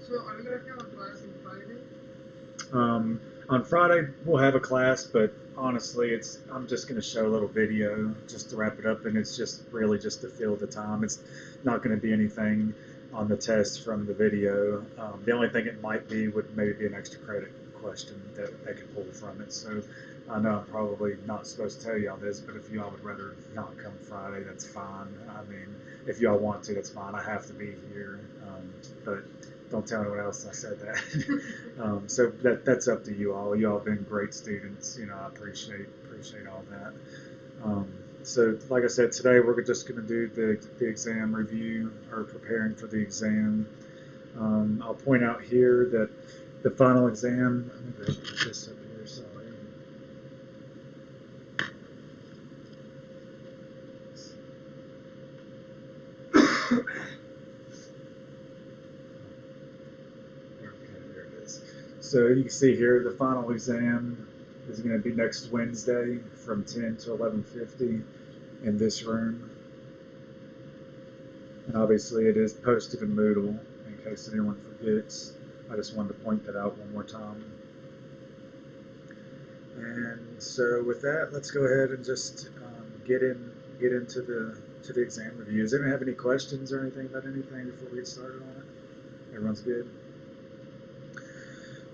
So are we gonna have a class on Friday? On Friday we'll have a class, but honestly, I'm just going to show a little video just to wrap it up, and it's just really just to fill the time. It's not going to be anything on the test from the video. The only thing it might be would maybe be an extra credit question that they could pull from it. So I know I'm probably not supposed to tell y'all this, but if y'all would rather not come Friday, that's fine. I mean, if y'all want to, that's fine. I have to be here, but don't tell anyone else I said that. So that's up to you all. You all have been great students. You know, I appreciate all that. So, like I said, today we're just going to do the exam review or preparing for the exam. I'll point out here that the final exam. Let me go put this up here. Sorry. Okay, there it is. So you can see here the final exam is going to be next Wednesday from 10 to 11:50 in this room. And obviously it is posted in Moodle in case anyone forgets. I just wanted to point that out one more time. And so with that, let's go ahead and just get into the exam review. Does anyone have any questions or anything about anything before we get started on it? Everyone's good?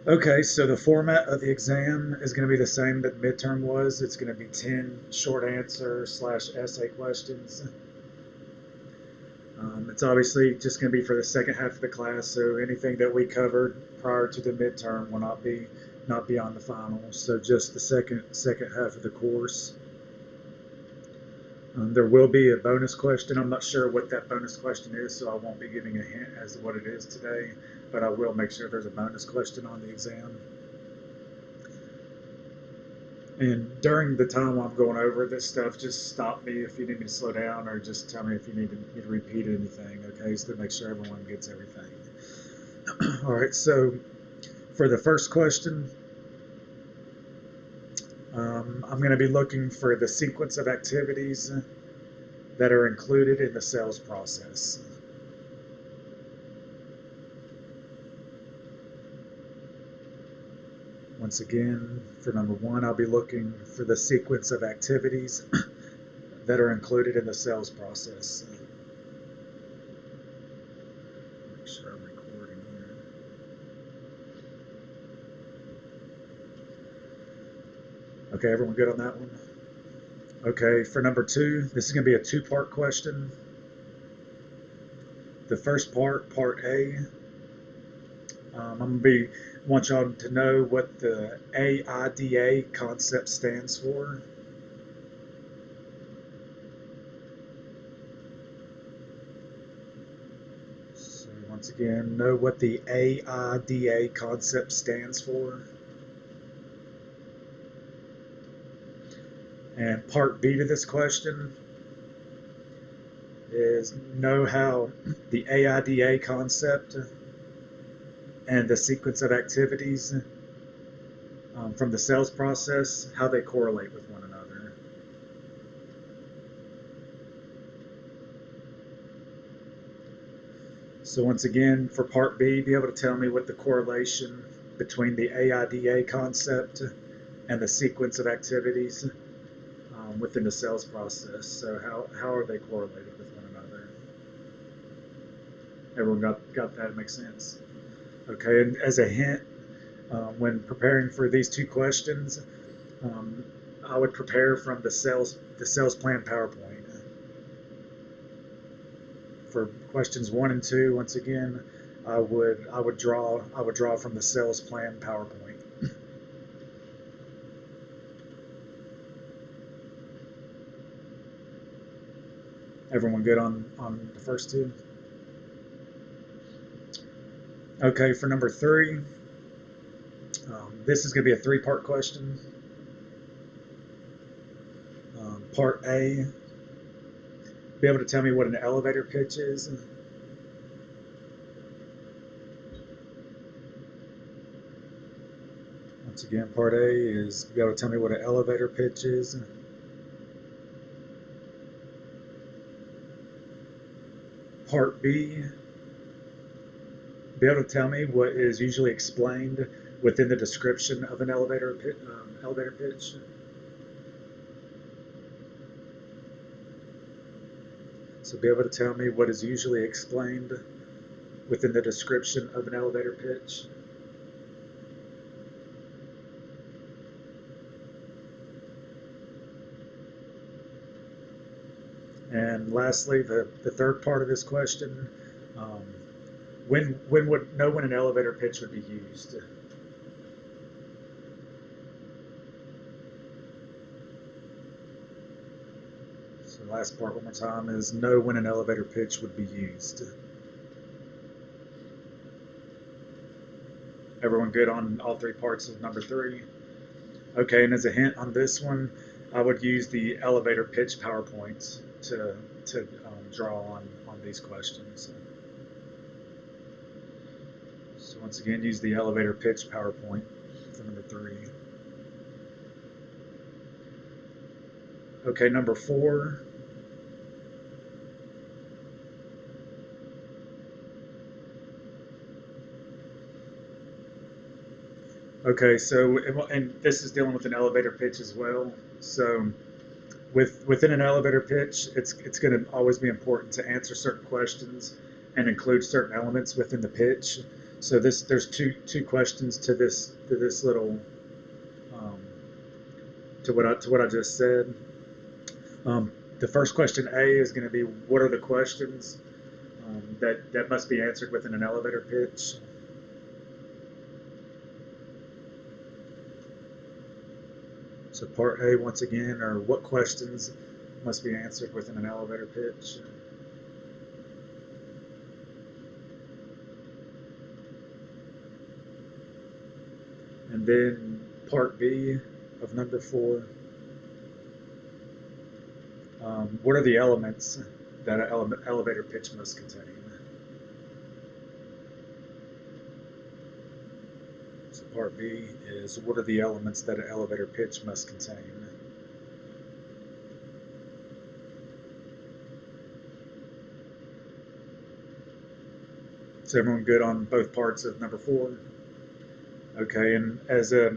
Okay, so the format of the exam is going to be the same that midterm was. It's going to be 10 short answer / essay questions. It's obviously just going to be for the second half of the class, so anything that we covered prior to the midterm will not be on the final. So just the second half of the course. There will be a bonus question. I'm not sure what that bonus question is, so I won't be giving a hint as to what it is today, but I will make sure there's a bonus question on the exam. And during the time I'm going over this stuff, just stop me if you need me to slow down, or just tell me if you need me to repeat anything, okay, so to make sure everyone gets everything. All right, so for the first question, I'm going to be looking for the sequence of activities that are included in the sales process. Once again, for number one, I'll be looking for the sequence of activities that are included in the sales process. Make sure I'm recording here. Okay, everyone good on that one? Okay, for number two, this is going to be a two-part question. The first part, part A, I'm going to want y'all to know what the AIDA concept stands for. So once again, know what the AIDA concept stands for. And part B to this question is know how the AIDA concept and the sequence of activities from the sales process, how they correlate with one another. So once again, for part B, be able to tell me what the correlation between the AIDA concept and the sequence of activities within the sales process. So how are they correlated with one another? Everyone got that? Makes sense? Okay, and as a hint, when preparing for these two questions, I would prepare from the sales plan PowerPoint. For questions 1 and 2, once again, I would draw from the sales plan PowerPoint. Everyone good on the first two? Okay, for number 3, this is going to be a 3-part question. Part A, be able to tell me what an elevator pitch is. Once again, part A is be able to tell me what an elevator pitch is. Part B, be be able to tell me what is usually explained within the description of an elevator pitch. So be able to tell me what is usually explained within the description of an elevator pitch. And lastly, the third part of this question, when would know when an elevator pitch would be used? So the last part one more time is know when an elevator pitch would be used. Everyone good on all three parts of number 3? Okay, and as a hint on this one, I would use the elevator pitch PowerPoints to draw on these questions. So once again, use the elevator pitch PowerPoint for number 3. Okay, number 4. Okay, so, and this is dealing with an elevator pitch as well. So within an elevator pitch, it's going to always be important to answer certain questions and include certain elements within the pitch. So there's two questions to this little to what I just said. The first question A is going to be, what are the questions that must be answered within an elevator pitch? So part A, once again, are what questions must be answered within an elevator pitch. And then part B of number 4, what are the elements that an elevator pitch must contain? So part B is, what are the elements that an elevator pitch must contain? Is everyone good on both parts of number 4? Okay, and as a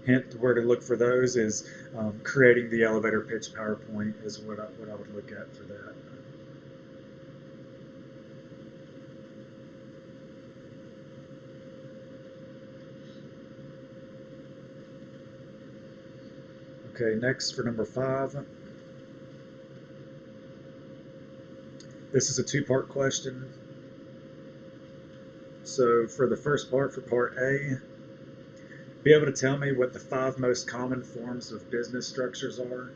hint where to look for those is creating the elevator pitch PowerPoint is what I would look at for that. Okay, next for number 5. This is a 2-part question. So for the first part, for part A, be able to tell me what the 5 most common forms of business structures are.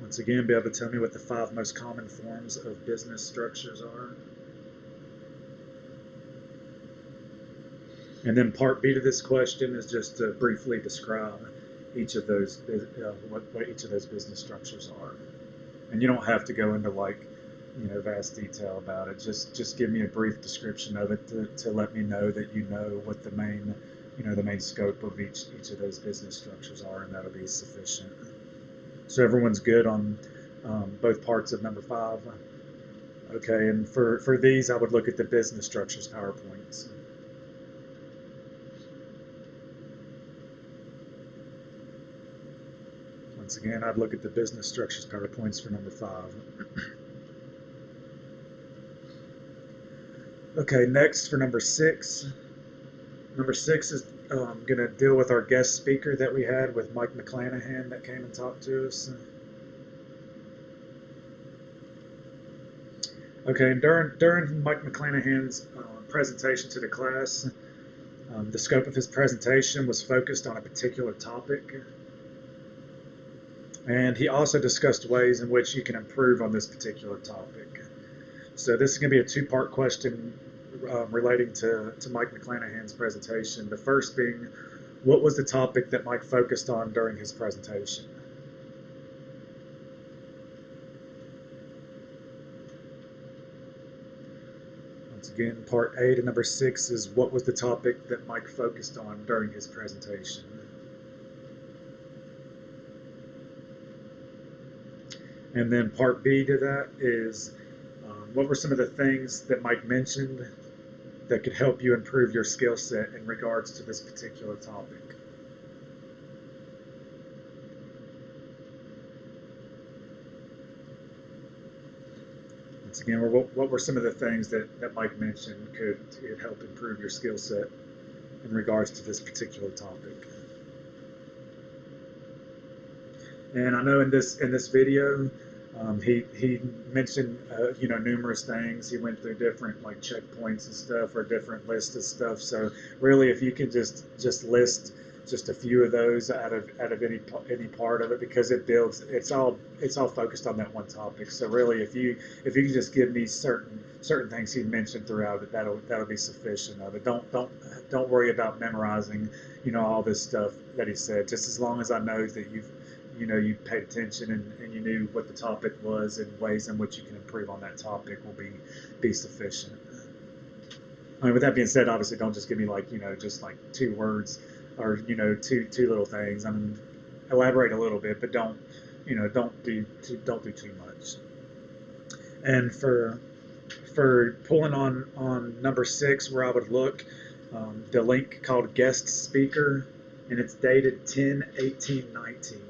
Once again, be able to tell me what the 5 most common forms of business structures are. And then part B to this question is just to briefly describe each of those, what each of those business structures are. And you don't have to go into vast detail about it. Just give me a brief description of it to let me know that you know what the main, the main scope of each of those business structures are, and that'll be sufficient. So everyone's good on both parts of number 5. Okay, and for these, I would look at the business structures PowerPoints. Once again, I'd look at the business structures PowerPoints for number 5. Okay, next for number 6. Number 6 is going to deal with our guest speaker that we had with Mike McClanahan that came and talked to us. Okay, and during Mike McClanahan's presentation to the class, the scope of his presentation was focused on a particular topic. And he also discussed ways in which you can improve on this particular topic. So this is going to be a 2-part question relating to Mike McClanahan's presentation. The first being, what was the topic that Mike focused on during his presentation? Once again, part A to number 6 is, what was the topic that Mike focused on during his presentation? And then part B to that is what were some of the things that Mike mentioned that could help you improve your skill set in regards to this particular topic? Once again, what were some of the things that Mike mentioned could help improve your skill set in regards to this particular topic? And I know in this video, he mentioned numerous things. He went through different like checkpoints and stuff, or different lists of stuff. So really, if you could just list just a few of those out of any part of it, because it builds. It's all focused on that one topic. So really, if you can just give me certain things he mentioned throughout it, that'll be sufficient of it. Don't worry about memorizing all this stuff that he said. Just as long as I know that you paid attention and you knew what the topic was and ways in which you can improve on that topic will be sufficient. I mean, with that being said, obviously don't just give me just like 2 words or two little things. I mean, elaborate a little bit, but don't do too much. And for pulling on number 6, where I would look, the link called guest speaker, and it's dated 10/18/19.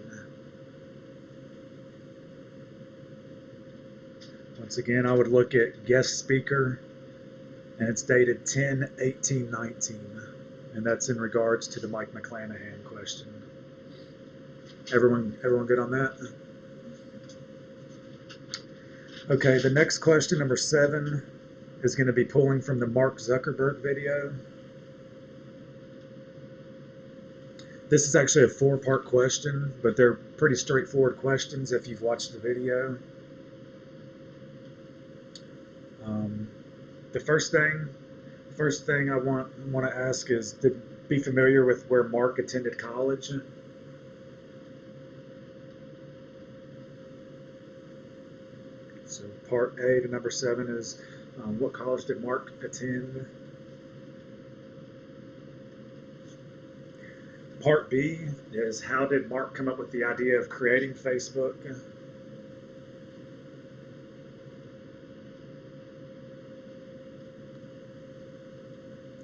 Once again, I would look at guest speaker, and it's dated 10/18/19, and that's in regards to the Mike McClanahan question. Everyone good on that? Okay, the next question, number 7, is going to be pulling from the Mark Zuckerberg video. This is actually a 4-part question, but they're pretty straightforward questions if you've watched the video. The first thing I want to ask is to be familiar with where Mark attended college. So part A to number 7 is what college did Mark attend? Part B is how did Mark come up with the idea of creating Facebook?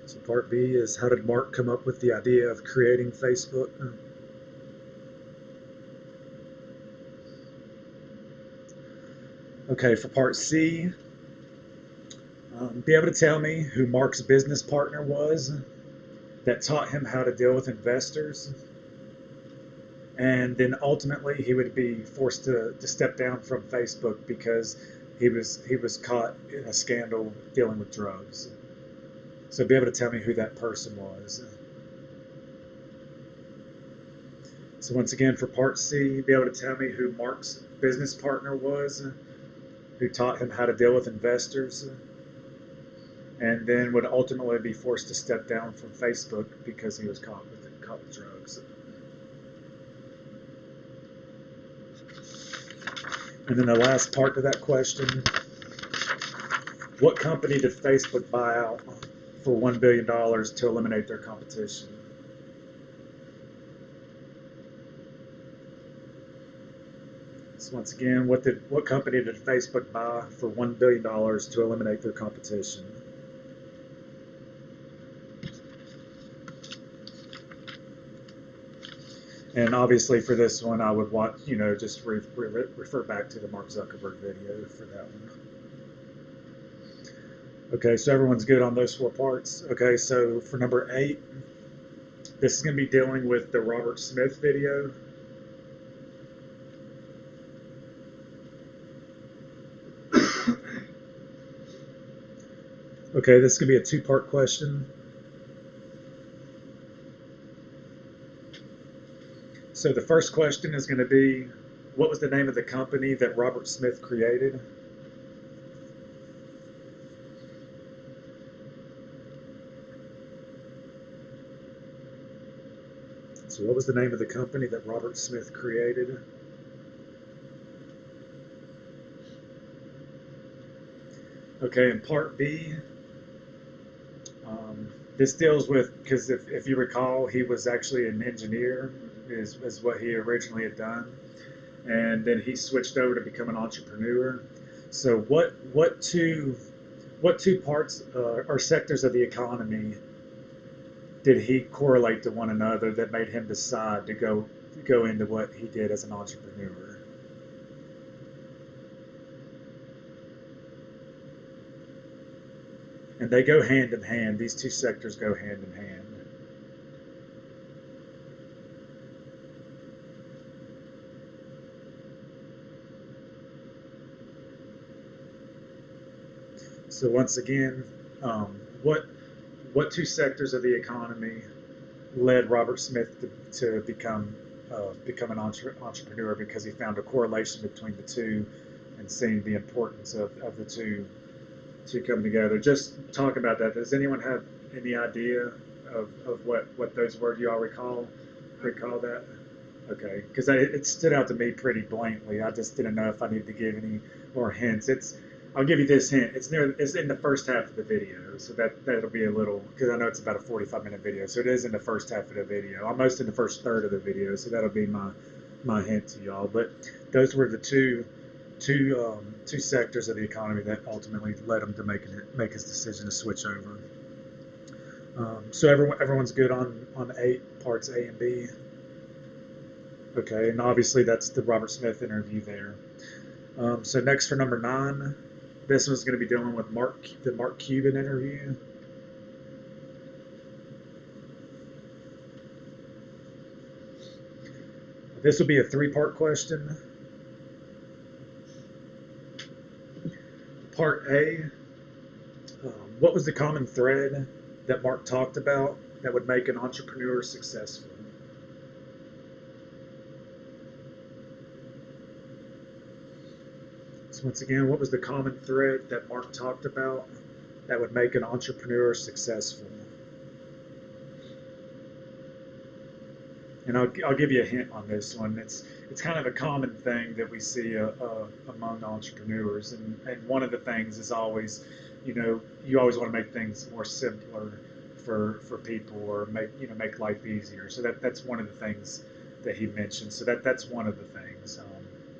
So part B is how did Mark come up with the idea of creating Facebook? Okay, for part C, be able to tell me who Mark's business partner was that taught him how to deal with investors. And then ultimately he would be forced to step down from Facebook because he was caught in a scandal dealing with drugs. So be able to tell me who that person was. So once again, for part C, be able to tell me who Mark's business partner was, who taught him how to deal with investors, and then would ultimately be forced to step down from Facebook because he was caught with drugs. And then the last part to that question, what company did Facebook buy out for $1 billion to eliminate their competition? So once again, what company did Facebook buy for $1 billion to eliminate their competition? And obviously for this one, I would want, just refer back to the Mark Zuckerberg video for that one. Okay, so everyone's good on those 4 parts. Okay, so for number 8, this is going to be dealing with the Robert Smith video. Okay, this is going to be a 2-part question. So the first question is going to be, what was the name of the company that Robert Smith created? So what was the name of the company that Robert Smith created? Okay, in part B, this deals with, because if you recall, he was actually an engineer, is what he originally had done. and then he switched over to become an entrepreneur. So what two parts or sectors of the economy did he correlate to one another that made him decide to go into what he did as an entrepreneur? And they go hand in hand. These two sectors go hand in hand. So once again, um, what two sectors of the economy led Robert Smith to become an entrepreneur, because he found a correlation between the two and seeing the importance of the two come together. Just talk about that. Does anyone have any idea of what those were? Do you all recall that? Okay, because it stood out to me pretty blatantly. I just didn't know if I needed to give any more hints. I'll give you this hint. It's in the first half of the video, so that'll be a little, because I know it's about a 45-minute video, so it is in the first half of the video, almost in the first third of the video. So that'll be my hint to y'all. But those were the two sectors of the economy that ultimately led him to make his decision to switch over. So everyone's good on parts A and B. Okay, and obviously that's the Robert Smith interview there. So next for number 9, this one's going to be dealing with the Mark Cuban interview. This will be a 3-part question. Part A, what was the common thread that Mark talked about that would make an entrepreneur successful? So once again, what was the common thread that Mark talked about that would make an entrepreneur successful? And I'll give you a hint on this one. It's kind of a common thing that we see among entrepreneurs, and one of the things is always, you always want to make things more simpler for people, or make life easier. So that's one of the things that he mentioned. So that's one of the things.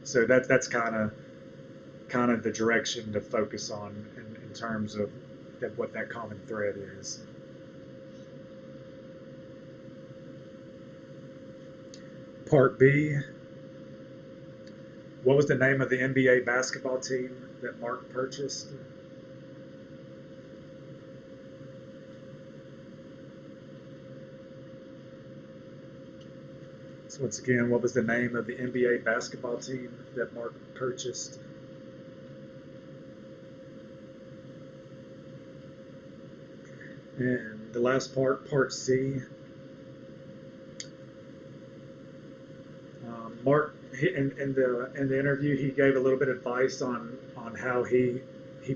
So that's kind of the direction to focus on in terms of what that common thread is. Part B, what was the name of the NBA basketball team that Mark purchased? So once again, what was the name of the NBA basketball team that Mark purchased? And the last part C. Mark, in the interview, he gave a little bit of advice on how he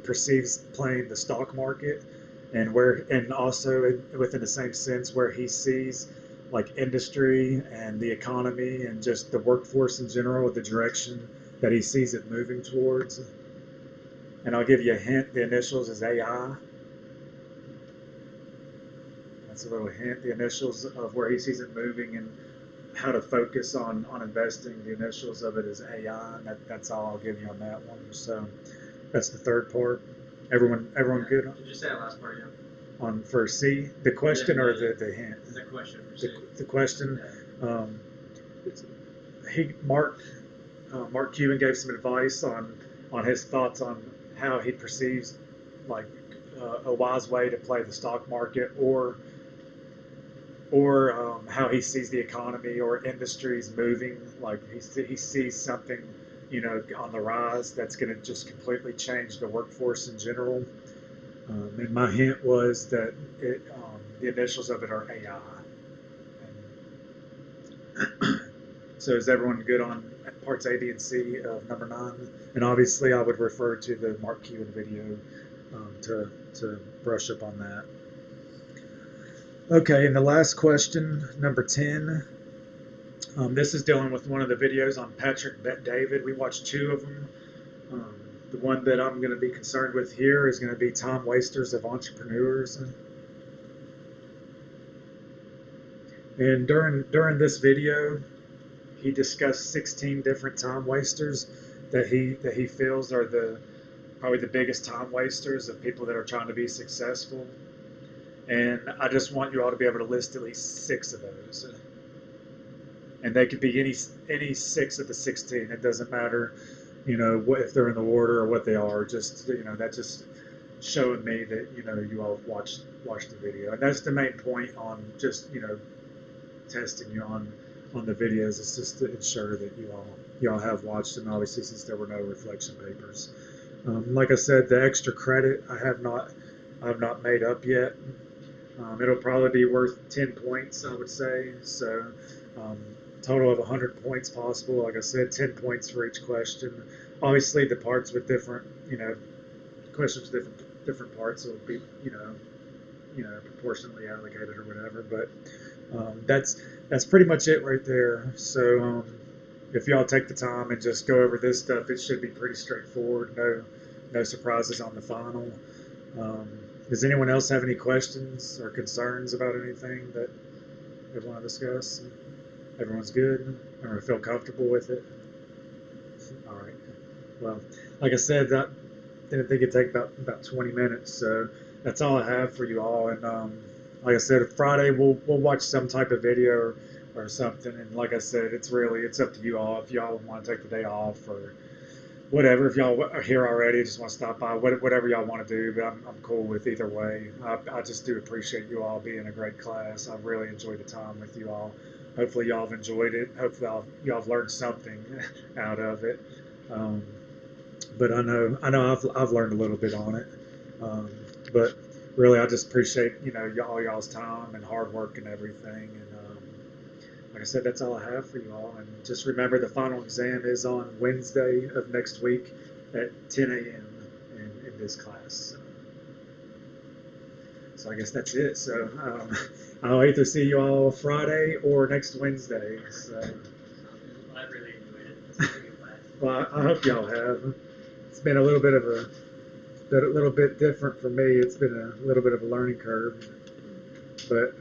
perceives playing the stock market, and also within the same sense where he sees like industry and the economy and just the workforce in general, the direction that he sees it moving towards. And I'll give you a hint: the initials is AI. That's a little hint. The initials of where he sees it moving and how to focus on investing. The initials of it is AI, and that's all I'll give you on that one. So that's the third part. Everyone good? Did you say that last part again? On for C, the question or the hint? The question for C. The question. Yeah. Mark Cuban gave some advice on his thoughts on how he perceives like a wise way to play the stock market, or how he sees the economy or industries moving. Like he sees something, on the rise that's going to just completely change the workforce in general. And my hint was that the initials of it are AI. So is everyone good on parts A, B, and C of number 9? And obviously I would refer to the Mark Cuban video to brush up on that. Okay, and the last question, number 10. This is dealing with one of the videos on Patrick Bet-David. We watched 2 of them. The one that I'm going to be concerned with here is going to be Time Wasters of Entrepreneurs. And during this video, he discussed 16 different time wasters that he feels are probably the biggest time wasters of people that are trying to be successful. And I just want you all to be able to list at least 6 of those. And they could be any 6 of the 16. It doesn't matter, if they're in the order or what they are. Just that just showing me that you all watched the video, and that's the main point on just testing you on the videos. It's just to ensure that you all have watched them. Obviously, since there were no reflection papers. Like I said, the extra credit I've not made up yet. It'll probably be worth 10 points, I would say. So, total of 100 points possible. Like I said, 10 points for each question. Obviously, the parts with different, questions with different parts will be, proportionately allocated or whatever. But that's pretty much it right there. So, if y'all take the time and just go over this stuff, it should be pretty straightforward. No surprises on the final. Does anyone else have any questions or concerns about anything that they want to discuss? Everyone's good or feel comfortable with it? All right. Well, like I said, that didn't think it'd take about 20 minutes. So that's all I have for you all. And like I said, Friday we'll watch some type of video or something. And like I said, it's up to you all if y'all want to take the day off or whatever. If y'all are here already, just want to stop by, whatever y'all want to do, but I'm cool with either way. I just do appreciate you all being a great class. I've really enjoyed the time with you all. Hopefully y'all have enjoyed it. Hopefully y'all have learned something out of it. But I know I've learned a little bit on it. But really, I just appreciate all y'all's time and hard work and everything. And like I said, that's all I have for you all. And just remember, the final exam is on Wednesday of next week at 10 a.m. in this class. So I guess that's it. So I'll either see you all Friday or next Wednesday. So, I really enjoyed it. It's a very good class. well, I hope y'all have. It's been a little bit different for me. It's been a little bit of a learning curve, but